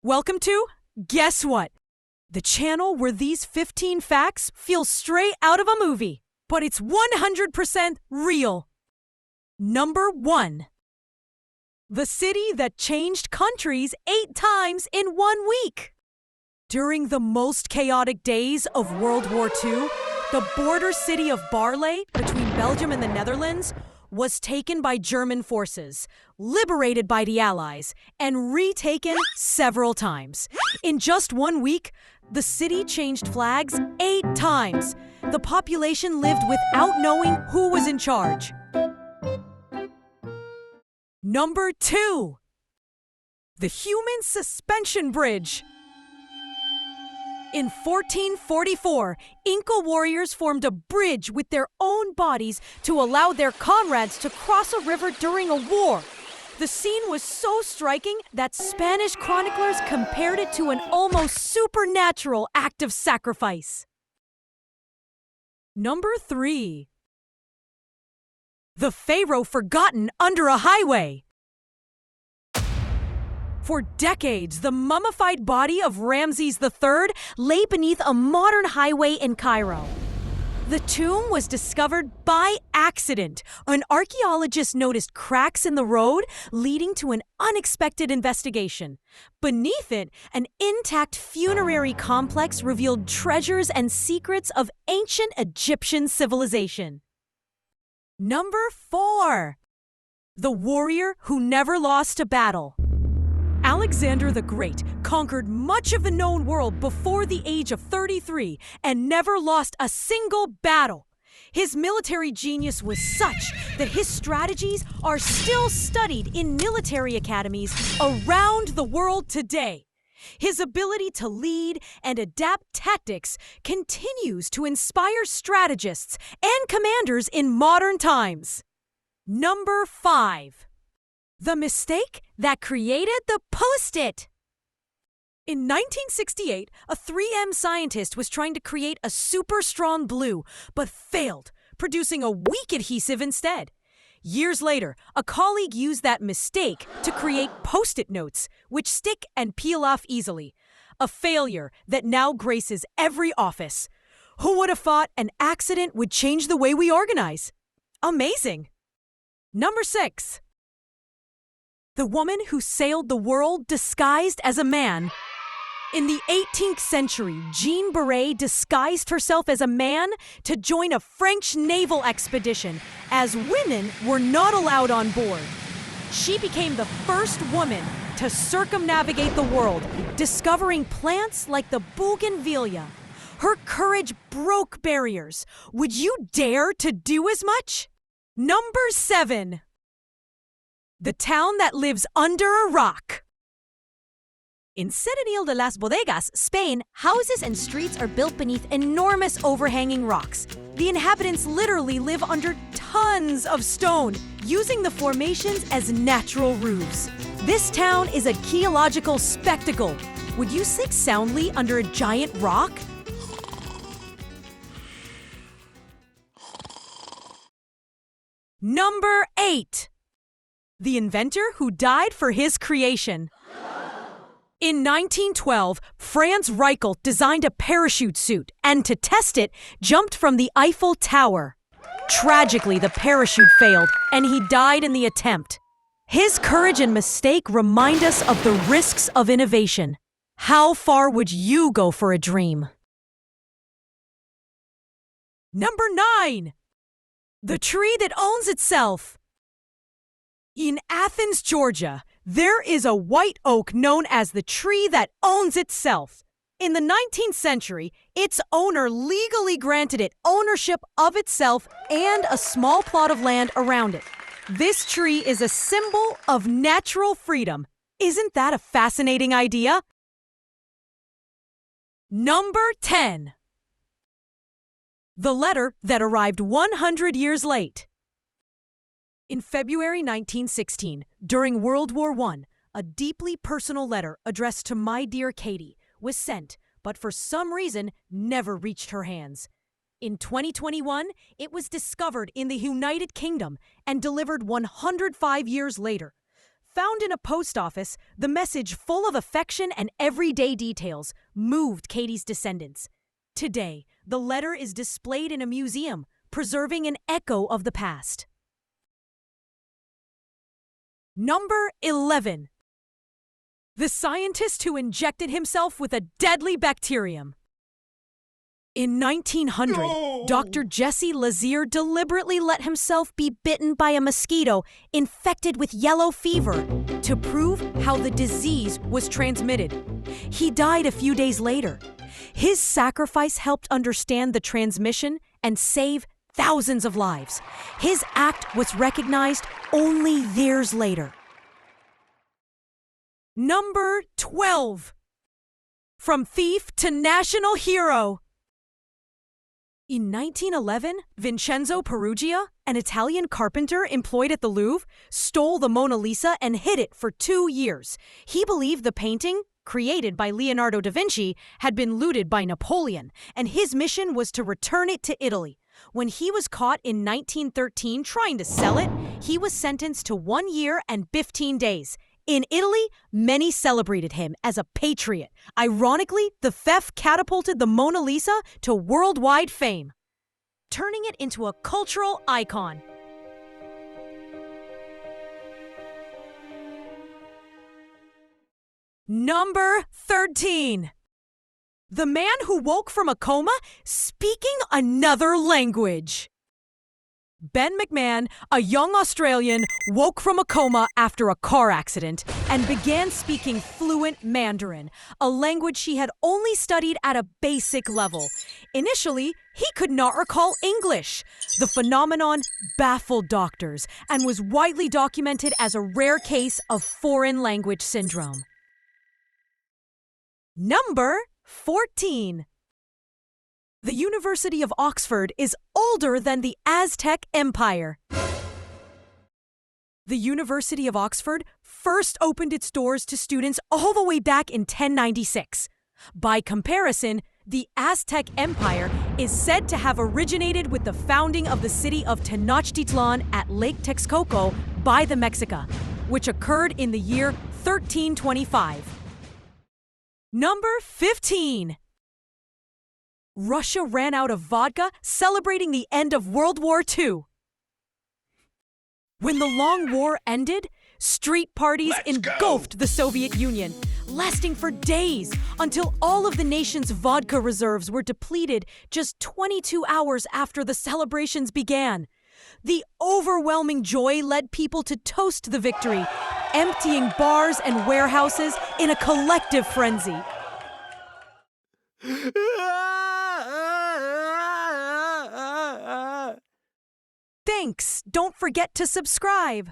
Welcome to Guess What? The channel where these 15 facts feel straight out of a movie, but it's 100% real. Number 1. The city that changed countries 8 times in 1 week. During the most chaotic days of World War II, the border city of Barley, between Belgium and the Netherlands, was taken by German forces, liberated by the Allies, and retaken several times. In just 1 week, the city changed flags 8 times. The population lived without knowing who was in charge. Number 2. The Human Suspension Bridge. In 1444, Inca warriors formed a bridge with their own bodies to allow their comrades to cross a river during a war. The scene was so striking that Spanish chroniclers compared it to an almost supernatural act of sacrifice. Number 3. The pharaoh forgotten under a highway. For decades, the mummified body of Ramses III lay beneath a modern highway in Cairo. The tomb was discovered by accident. An archaeologist noticed cracks in the road, leading to an unexpected investigation. Beneath it, an intact funerary complex revealed treasures and secrets of ancient Egyptian civilization. Number 4. The warrior who never lost a battle. Alexander the Great conquered much of the known world before the age of 33 and never lost a single battle. His military genius was such that his strategies are still studied in military academies around the world today. His ability to lead and adapt tactics continues to inspire strategists and commanders in modern times. Number 5. The mistake that created the Post-it. In 1968, a 3M scientist was trying to create a super strong glue, but failed, producing a weak adhesive instead. Years later, a colleague used that mistake to create Post-it notes, which stick and peel off easily. A failure that now graces every office. Who would have thought an accident would change the way we organize? Amazing! Number 6. The woman who sailed the world disguised as a man. In the 18th century, Jeanne Beret disguised herself as a man to join a French naval expedition, as women were not allowed on board. She became the first woman to circumnavigate the world, discovering plants like the bougainvillea. Her courage broke barriers. Would you dare to do as much? Number 7. The town that lives under a rock. In Serenil de las Bodegas, Spain, houses and streets are built beneath enormous overhanging rocks. The inhabitants literally live under tons of stone, using the formations as natural roofs. This town is a geological spectacle. Would you sleep soundly under a giant rock? Number 8. The inventor who died for his creation. In 1912, Franz Reichelt designed a parachute suit and, to test it, jumped from the Eiffel Tower. Tragically, the parachute failed, and he died in the attempt. His courage and mistake remind us of the risks of innovation. How far would you go for a dream? Number 9. The tree that owns itself. In Athens, Georgia, there is a white oak known as the tree that owns itself. In the 19th century, its owner legally granted it ownership of itself and a small plot of land around it. This tree is a symbol of natural freedom. Isn't that a fascinating idea? Number 10. The letter that arrived 100 years late. In February 1916, during World War I, a deeply personal letter addressed to my dear Katie was sent, but for some reason never reached her hands. In 2021, it was discovered in the United Kingdom and delivered 105 years later. Found in a post office, the message, full of affection and everyday details, moved Katie's descendants. Today, the letter is displayed in a museum, preserving an echo of the past. Number 11. The scientist who injected himself with a deadly bacterium. In 1900, Dr. Jesse Lazier deliberately let himself be bitten by a mosquito infected with yellow fever to prove how the disease was transmitted. He died a few days later. His sacrifice helped understand the transmission and save thousands of lives. His act was recognized only years later. Number 12. From thief to national hero. In 1911, Vincenzo Peruggia, an Italian carpenter employed at the Louvre, stole the Mona Lisa and hid it for 2 years. He believed the painting, created by Leonardo da Vinci, had been looted by Napoleon, and his mission was to return it to Italy. When he was caught in 1913 trying to sell it, he was sentenced to 1 year and 15 days. In Italy, many celebrated him as a patriot. Ironically, the theft catapulted the Mona Lisa to worldwide fame, turning it into a cultural icon. Number 13. The man who woke from a coma speaking another language. Ben McMahon, a young Australian, woke from a coma after a car accident and began speaking fluent Mandarin, a language he had only studied at a basic level. Initially, he could not recall English. The phenomenon baffled doctors and was widely documented as a rare case of foreign language syndrome. Number 14. The University of Oxford is older than the Aztec Empire. The University of Oxford first opened its doors to students all the way back in 1096. By comparison, the Aztec Empire is said to have originated with the founding of the city of Tenochtitlan at Lake Texcoco by the Mexica, which occurred in the year 1325. Number 15. Russia ran out of vodka, celebrating the end of World War II. When the long war ended, street parties engulfed the Soviet Union, lasting for days until all of the nation's vodka reserves were depleted just 22 hours after the celebrations began. The overwhelming joy led people to toast the victory, emptying bars and warehouses in a collective frenzy. Thanks. Don't forget to subscribe.